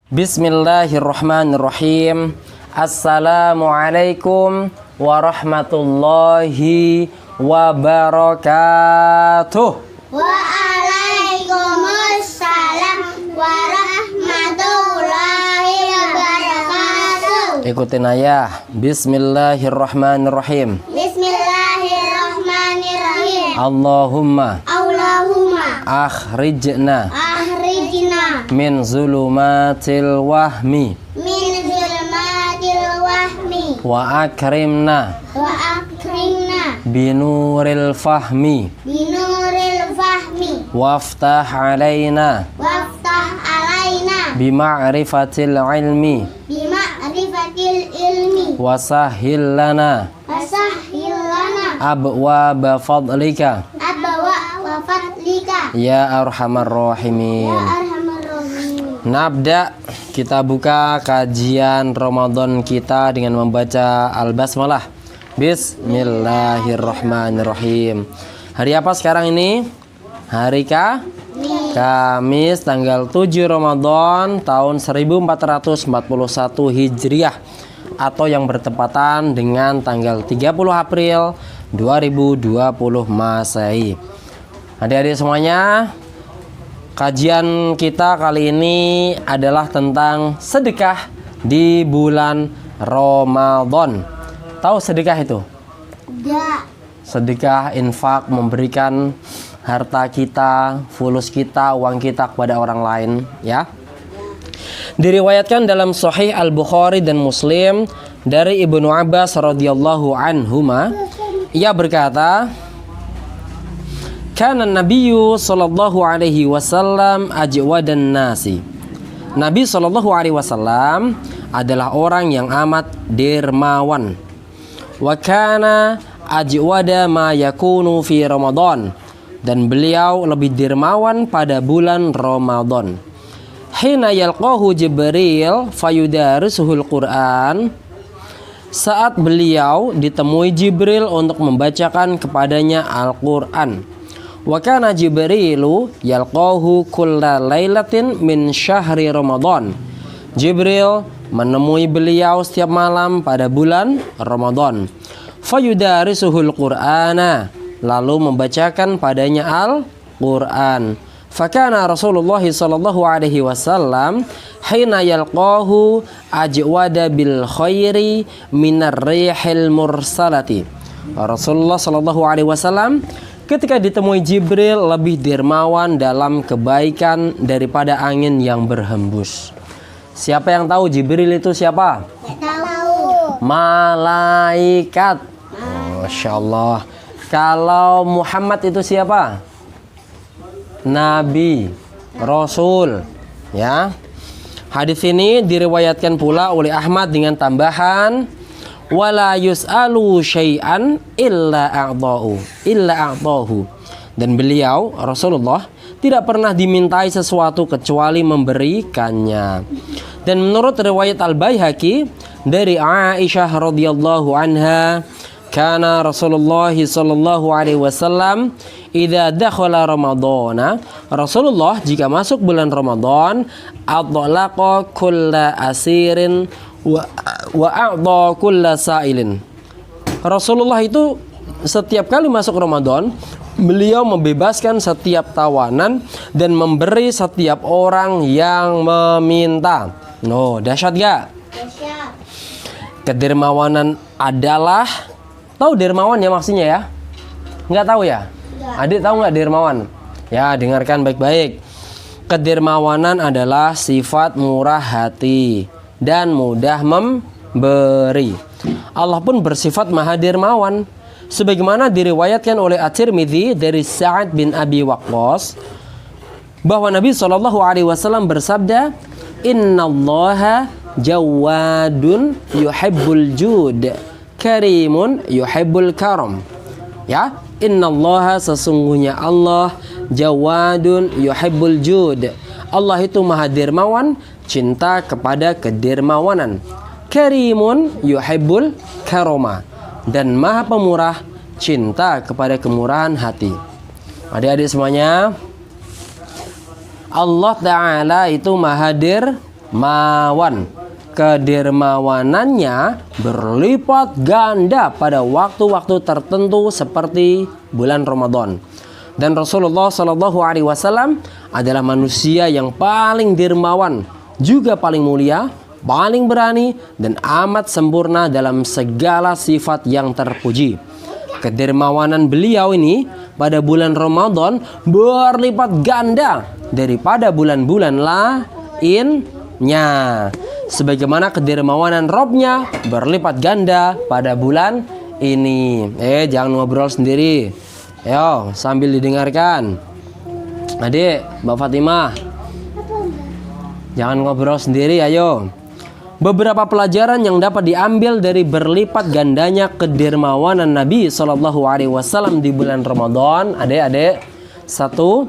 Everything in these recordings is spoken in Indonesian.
Bismillahirrahmanirrahim. Assalamualaikum warahmatullahi wabarakatuh. Waalaikumsalam warahmatullahi wabarakatuh. Ikutin ayah. Bismillahirrahmanirrahim. Bismillahirrahmanirrahim. Allahumma akhrijna min zulumatil wahmi wa akrimna binuril fahmi waftah alaina bima'rifatil ilmi wasahhil lana abwaaba fadlika ya arhamar rahimin. Nabda, kita buka kajian Ramadan kita dengan membaca Al-Basmalah. Bismillahirrahmanirrahim. Hari apa sekarang ini? Hari Kamis tanggal 7 Ramadan tahun 1441 Hijriah atau yang bertepatan dengan tanggal 30 April 2020 Masehi. Adik-adik semuanya, kajian kita kali ini adalah tentang sedekah di bulan Ramadan. Tahu sedekah itu? Enggak. Sedekah, infak, memberikan harta kita, fulus kita, uang kita kepada orang lain, ya. Diriwayatkan dalam Sahih Al-Bukhari dan Muslim dari Ibnu Abbas radhiyallahu anhuma, ia berkata, Kana Nabiyyu sallallahu alaihi wasallam ajwadan nasi. Nabi sallallahu alaihi wasallam adalah orang yang amat dermawan. Wa kana ajwada ma yakunu fi Ramadan. Dan beliau lebih dermawan pada bulan Ramadan. Hina yalqahu Jibril fayudarisuhul Qur'an. Saat beliau ditemui Jibril untuk membacakan kepadanya Al-Qur'an. Wa kana Jibrilu yalqahu kulla lailatin min syahri Ramadan. Jibril menemui beliau setiap malam pada bulan Ramadan. Fayudarisuhul Qur'ana, lalu membacakan padanya Al-Qur'an. Fakana Rasulullah sallallahu alaihi wasallam hina yalqahu ajwada bil khairi minar rihil mursalati. Rasulullah sallallahu alaihi wasallam ketika ditemui Jibril lebih dermawan dalam kebaikan daripada angin yang berhembus. Siapa yang tahu Jibril itu siapa? Tahu. Malaikat. Masya Allah. Kalau Muhammad itu siapa? Nabi, Rasul. Ya. Hadis ini diriwayatkan pula oleh Ahmad dengan tambahan wala yus'alu syai'an illa a'tahu. Dan beliau Rasulullah tidak pernah dimintai sesuatu kecuali memberikannya. Dan menurut riwayat Al-Baihaqi dari Aisyah radhiyallahu anha, kana Rasulullah sallallahu alaihi wasallam idza dakhala Ramadana, Rasulullah jika masuk bulan Ramadan adlaqa kulla asirin wa a'dha kulla sa'ilin. Rasulullah itu setiap kali masuk Ramadan, beliau membebaskan setiap tawanan dan memberi setiap orang yang meminta. No, dahsyat gak? Dahsyat. Kedermawanan adalah, tahu dermawan ya maksudnya ya? Nggak tahu ya? Adik tahu nggak dermawan? Ya, dengarkan baik-baik. Kedermawanan adalah sifat murah hati dan mudah memberi. Allah pun bersifat maha dermawan. Sebagaimana diriwayatkan oleh At-Tirmidzi dari Sa'ad bin Abi Waqqas bahwa Nabi SAW bersabda, Innallaha jawadun yuhibbul jud, karimun yuhibbul karam. Ya, innallaha sesungguhnya Allah jawadun yuhibbul jud. Allah itu maha dermawan, cinta kepada kedermawanan. Karimun yuhibbul karoma, dan maha pemurah, cinta kepada kemurahan hati. Adik-adik semuanya, Allah Ta'ala itu maha mawan. Kedermawanannya berlipat ganda pada waktu-waktu tertentu seperti bulan Ramadan. Dan Rasulullah Shallallahu Alaihi Wasallam adalah manusia yang paling dermawan, juga paling mulia, paling berani, dan amat sempurna dalam segala sifat yang terpuji. Kedermawanan beliau ini pada bulan Ramadan berlipat ganda daripada bulan-bulan lainnya. Sebagaimana kedermawanan Robnya berlipat ganda pada bulan ini. Jangan ngobrol sendiri. Ayo, sambil didengarkan. Adik, Mbak Fatimah, jangan ngobrol sendiri, ayo. Beberapa pelajaran yang dapat diambil dari berlipat gandanya kedermawanan Nabi Shallallahu Alaihi Wasallam di bulan Ramadan. Adik-adik, satu,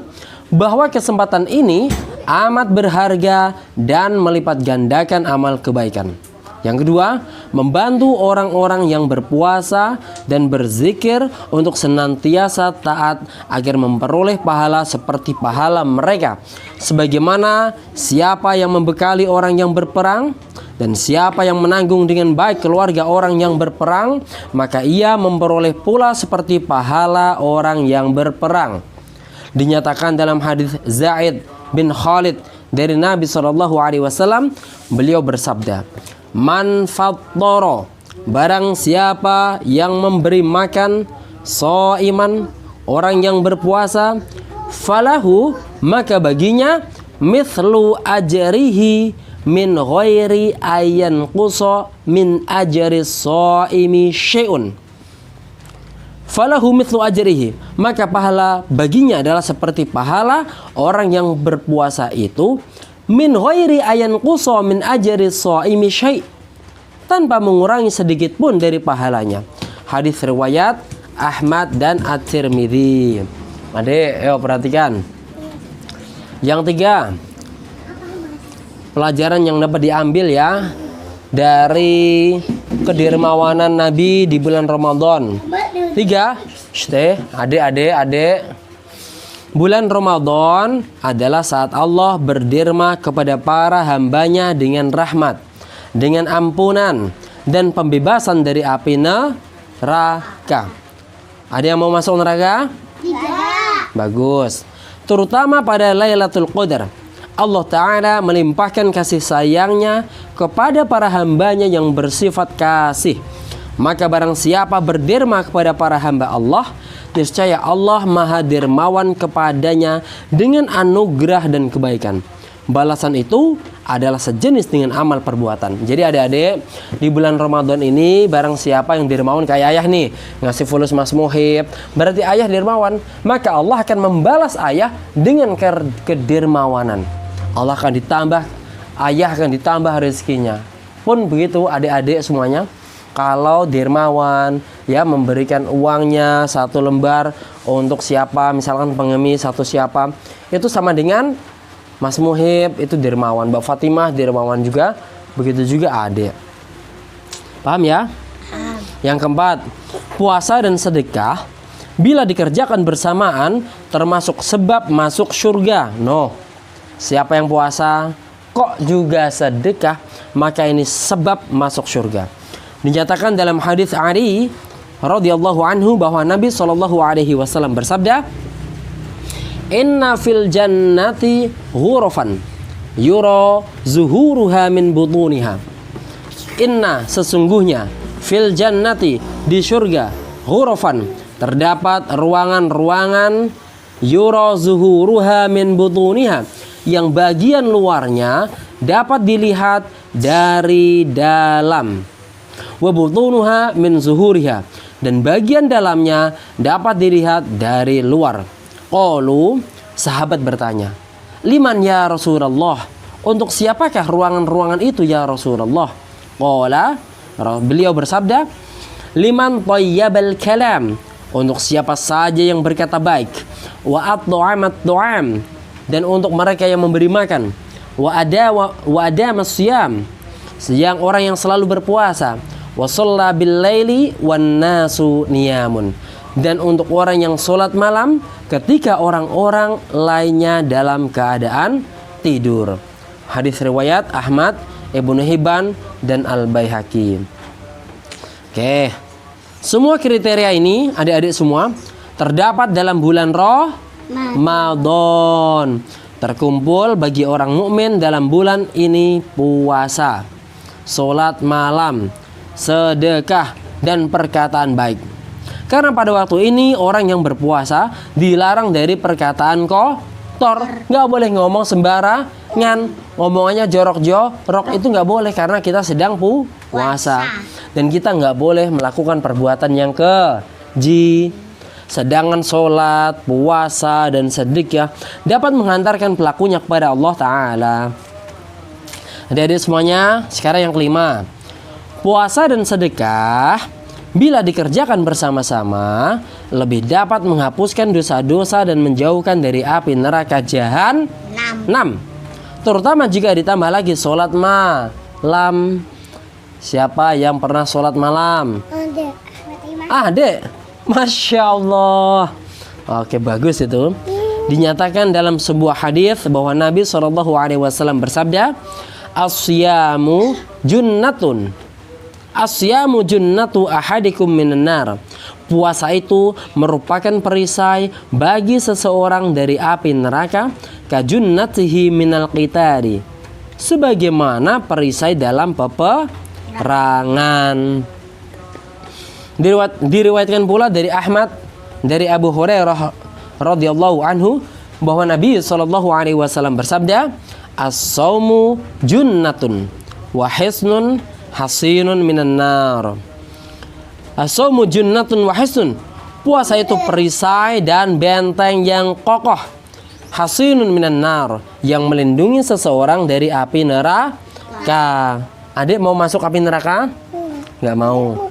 bahwa kesempatan ini amat berharga dan melipat gandakan amal kebaikan. Yang kedua, membantu orang-orang yang berpuasa dan berzikir untuk senantiasa taat agar memperoleh pahala seperti pahala mereka. Sebagaimana siapa yang membekali orang yang berperang dan siapa yang menanggung dengan baik keluarga orang yang berperang, maka ia memperoleh pula seperti pahala orang yang berperang. Dinyatakan dalam hadis Zaid bin Khalid dari Nabi SAW, beliau bersabda, "Man fattara, barang siapa yang memberi makan shaiman, orang yang berpuasa, falahu, maka baginya mithlu ajrihi min ghairi ayyan qusa min ajri shaimi syai'un." Falahu mithlu ajrihi, maka pahala baginya adalah seperti pahala orang yang berpuasa itu, min ghairi ayyan qusa min ajri shaimi syai', tanpa mengurangi sedikit pun dari pahalanya. Hadis riwayat Ahmad dan At-Tirmidzi. Adik, ayo perhatikan. Yang tiga, pelajaran yang dapat diambil ya dari kedermawanan Nabi di bulan Ramadan. Tiga, adik. Bulan Ramadan adalah saat Allah berderma kepada para hambanya dengan rahmat, dengan ampunan, dan pembebasan dari api neraka. Ada yang mau masuk neraka? Tidak. Bagus. Terutama pada Lailatul Qadar, Allah Ta'ala melimpahkan kasih sayangnya kepada para hambanya yang bersifat kasih. Maka barang siapa berderma kepada para hamba Allah, niscaya Allah maha dermawan kepadanya dengan anugerah dan kebaikan. Balasan itu adalah sejenis dengan amal perbuatan. Jadi adik-adik, di bulan Ramadan ini barang siapa yang dermawan kayak ayah nih, ngasih fulus Mas Muhib, berarti ayah dermawan. Maka Allah akan membalas ayah dengan kedermawanan. Allah akan ditambah, ayah akan ditambah rezekinya. Pun begitu adik-adik semuanya, kalau dermawan ya memberikan uangnya 1 lembar untuk siapa, misalkan pengemis satu siapa, itu sama dengan Mas Muhib itu dermawan, Mbak Fatimah dermawan juga, begitu juga adik. Paham ya? Yang keempat, puasa dan sedekah bila dikerjakan bersamaan termasuk sebab masuk surga. Siapa yang puasa kok juga sedekah, maka ini sebab masuk surga. Dinyatakan dalam hadis Ali radhiyallahu anhu bahwa Nabi SAW bersabda, "Inna fil jannati ghurafan yura zuhuruha min butuniha." Inna, sesungguhnya, fil jannati, di surga, ghurafan, terdapat ruangan-ruangan, yura zuhuruha min butuniha, yang bagian luarnya dapat dilihat dari dalam. Wa butunuha min zuhuriha, dan bagian dalamnya dapat dilihat dari luar. Qalu, sahabat bertanya, "Liman ya Rasulullah?" Untuk siapakah ruangan-ruangan itu ya Rasulullah? Qala, beliau bersabda, "Liman thayyabal kalam." Untuk siapa saja yang berkata baik. Wa at'amat tu'am, dan untuk mereka yang memberi makan. Wa adamas siyam, yang orang yang selalu berpuasa. Wa shalla bil laili wan nasu niyamun, dan untuk orang yang sholat malam ketika orang-orang lainnya dalam keadaan tidur. Hadis riwayat Ahmad, Ibnu Hibban, dan Al-Baihaqi. Oke. Semua kriteria ini, adik-adik semua, terdapat dalam bulan Ramadan. Terkumpul bagi orang mukmin dalam bulan ini puasa, sholat malam, sedekah, dan perkataan baik. Karena pada waktu ini orang yang berpuasa dilarang dari perkataan kotor. Nggak boleh ngomong sembarangan, ngomongannya jorok-jorok, itu nggak boleh karena kita sedang puasa. Dan kita nggak boleh melakukan perbuatan yang keji. Sedangkan sholat, puasa, dan sedekah dapat menghantarkan pelakunya kepada Allah Ta'ala. Adik-adik semuanya, sekarang yang kelima. Puasa dan sedekah bila dikerjakan bersama-sama lebih dapat menghapuskan dosa-dosa dan menjauhkan dari api neraka Jahanam. Terutama jika ditambah lagi sholat malam. Siapa yang pernah sholat malam? Adek, Masya Allah. Oke, bagus itu. Dinyatakan dalam sebuah hadis bahwa Nabi SAW bersabda, Asyamu junnatun. Asyamu junnatu ahadikum minan nar. Puasa itu merupakan perisai bagi seseorang dari api neraka, kajunnatihi minal qitari, sebagaimana perisai dalam peperangan. Diriwayatkan pula dari Ahmad dari Abu Hurairah radhiyallahu anhu bahwa Nabi SAW bersabda, as-saumu junnatun wa hisnun hasinun minan nar. As-saumu junnatun wa hisnun. Puasa itu perisai dan benteng yang kokoh. Hasinun minan nar, yang melindungi seseorang dari api neraka. Adik mau masuk api neraka? Nggak mau.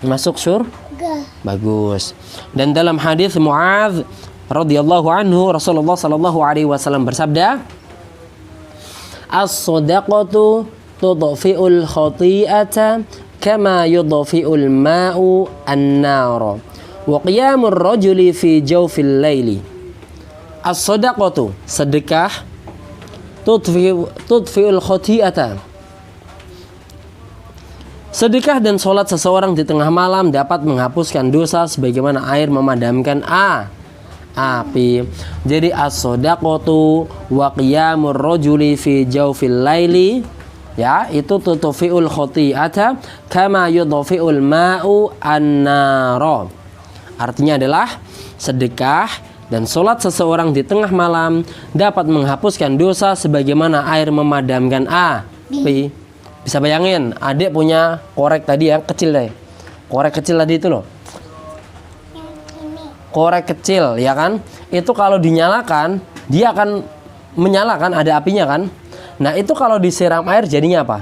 Masuk surga. Bagus. Dan dalam hadis Muadz radhiyallahu anhu, Rasulullah sallallahu alaihi wasallam bersabda, as-shadaqatu tudfi'ul khati'ata kama yudfi'ul ma'u an-nar wa qiyamur rajuli fi jawfil laili. As-shadaqatu, sedekah, tudfi'ul khati'ata. Sedekah dan sholat seseorang di tengah malam dapat menghapuskan dosa sebagaimana air memadamkan api. Jadi as-shadaqatu wa qiyamur rajuli fi jawfil laili, ya, itu tutfi'ul khati'ata kama yudfi'ul ma'u an-nar. Artinya adalah sedekah dan sholat seseorang di tengah malam dapat menghapuskan dosa sebagaimana air memadamkan api. Bisa bayangin, adik punya korek tadi yang kecil deh. Korek kecil tadi itu loh. Korek kecil, ya kan? Itu kalau dinyalakan, dia akan menyalakan, ada apinya kan? Nah, itu kalau disiram air jadinya apa?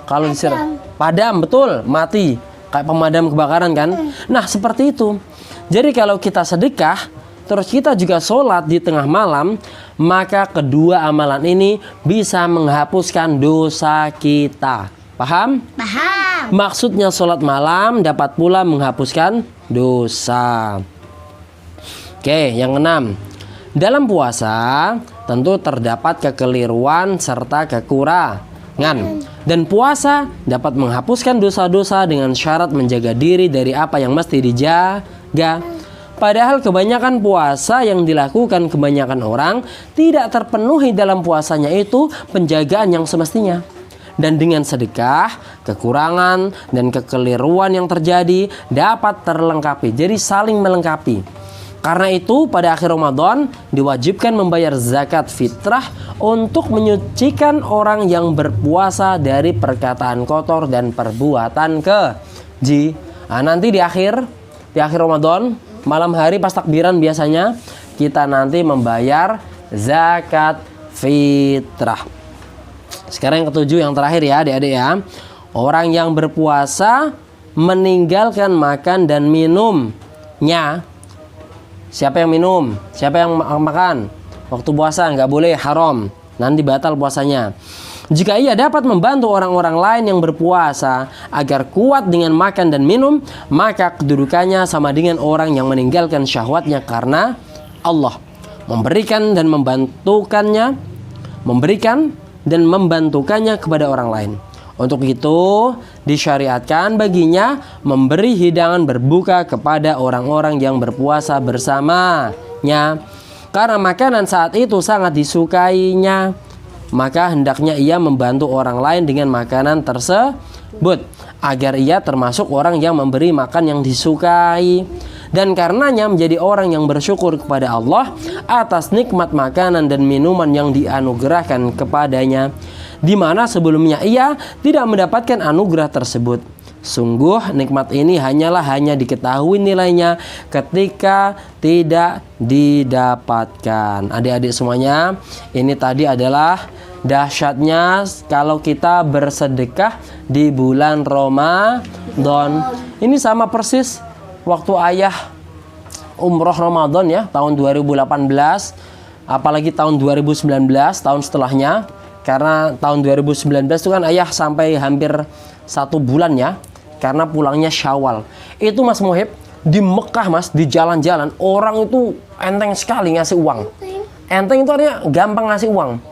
Kalau disiram padam, betul, mati. Kayak pemadam kebakaran kan? Nah, seperti itu. Jadi kalau kita sedekah, terus kita juga sholat di tengah malam, maka kedua amalan ini bisa menghapuskan dosa kita. Paham? Paham. Maksudnya sholat malam dapat pula menghapuskan dosa. Oke, yang keenam. Dalam puasa tentu terdapat kekeliruan serta kekurangan. Dan puasa dapat menghapuskan dosa-dosa dengan syarat menjaga diri dari apa yang mesti dijaga. Padahal kebanyakan puasa yang dilakukan kebanyakan orang tidak terpenuhi dalam puasanya itu penjagaan yang semestinya. Dan dengan sedekah, kekurangan dan kekeliruan yang terjadi dapat terlengkapi. Jadi saling melengkapi. Karena itu pada akhir Ramadan diwajibkan membayar zakat fitrah untuk menyucikan orang yang berpuasa dari perkataan kotor dan perbuatan keji. Nah, nanti di akhir Ramadan, malam hari pas takbiran biasanya kita nanti membayar zakat fitrah. Sekarang yang ketujuh, yang terakhir ya adik-adik ya. Orang yang berpuasa meninggalkan makan dan minumnya. Siapa yang minum? Siapa yang makan? Waktu puasa nggak boleh, haram. Nanti batal puasanya. Jika ia dapat membantu orang-orang lain yang berpuasa agar kuat dengan makan dan minum, maka kedudukannya sama dengan orang yang meninggalkan syahwatnya karena Allah memberikan dan memberikan dan membantukannya kepada orang lain. Untuk itu disyariatkan baginya memberi hidangan berbuka kepada orang-orang yang berpuasa bersamanya, karena makanan saat itu sangat disukainya. Maka hendaknya ia membantu orang lain dengan makanan tersebut, agar ia termasuk orang yang memberi makan yang disukai, dan karenanya menjadi orang yang bersyukur kepada Allah atas nikmat makanan dan minuman yang dianugerahkan kepadanya, di mana sebelumnya ia tidak mendapatkan anugerah tersebut. Sungguh nikmat ini hanya diketahui nilainya ketika tidak didapatkan. Adik-adik semuanya, ini tadi adalah dahsyatnya kalau kita bersedekah di bulan Ramadan. Ini sama persis waktu ayah umroh Ramadan ya, tahun 2018, apalagi tahun 2019, tahun setelahnya. Karena tahun 2019 itu kan ayah sampai hampir 1 bulan ya, karena pulangnya Syawal. Itu Mas Muhib, di Mekah Mas, di jalan-jalan orang itu enteng sekali ngasih uang. Enteng itu artinya gampang ngasih uang.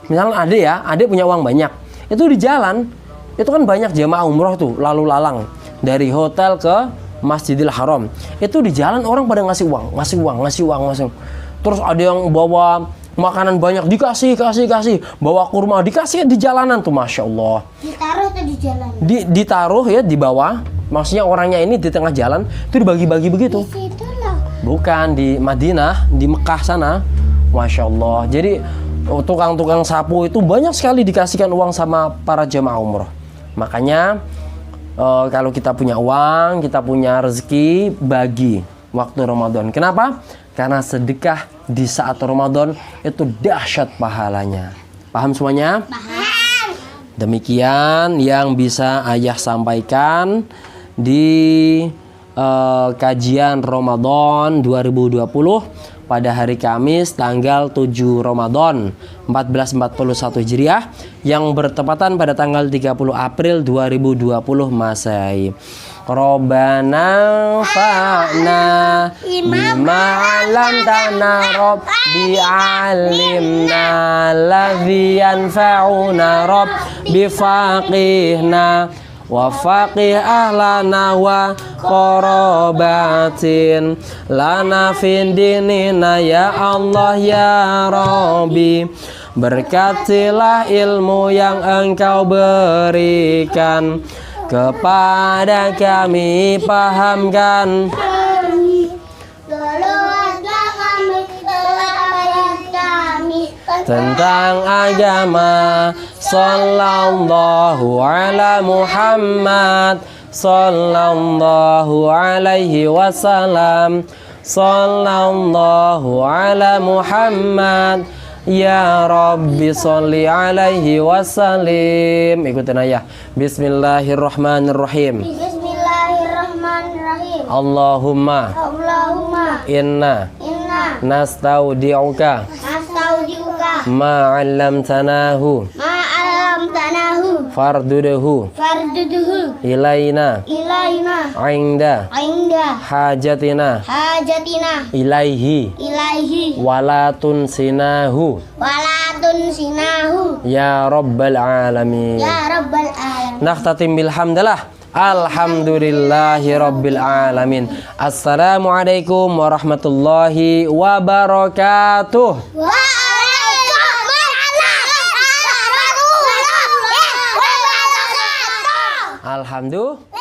Misalnya adik punya uang banyak, itu di jalan itu kan banyak jamaah umroh tuh lalu lalang dari hotel ke Masjidil Haram. Itu di jalan orang pada ngasih uang. Terus ada yang bawa makanan banyak, dikasih, bawa kurma dikasih di jalanan tuh, Masya Allah. Ditaruh tuh di jalan. Ditaruh ya di bawah, maksudnya orangnya ini di tengah jalan itu dibagi-bagi begitu. Di situ loh. Bukan di Madinah, di Mekah sana, Masya Allah. Jadi tukang-tukang sapu itu banyak sekali dikasihkan uang sama para jemaah umroh. Makanya kalau kita punya uang, kita punya rezeki, bagi waktu Ramadan. Kenapa? Karena sedekah di saat Ramadan itu dahsyat pahalanya. Paham semuanya? Paham. Demikian yang bisa ayah sampaikan di kajian Ramadan 2020 pada hari Kamis tanggal 7 Ramadan 1441 Hijriah yang bertepatan pada tanggal 30 April 2020 Masehi. Rabbana fa'na bima 'allamtana rabbi 'allimna ladzi yanfa'una rabbi faqihna wa faqih ahlana wa qarabatin lana fin dinina ya Allah ya Rabbi. Berkatilah ilmu yang Engkau berikan kepada kami, pahamkan tentang agama. Sallallahu ala Muhammad, sallallahu alaihi wasallam, sallallahu ala Muhammad. Ya Rabbi sholli alaihi wasallim. Ikutin ayah. Bismillahirrahmanirrahim. Bismillahirrahmanirrahim. Allahumma inna nastaudi'uka ma 'allamtanahu farduduhu ilaina 'inda hajatina ilaihi walatun sinahu ya rabbal alamin. Nakhtatim bilhamdulillah. Alhamdulillahi rabbil alamin. Assalamualaikum warahmatullahi wabarakatuh. Alhamdulillah.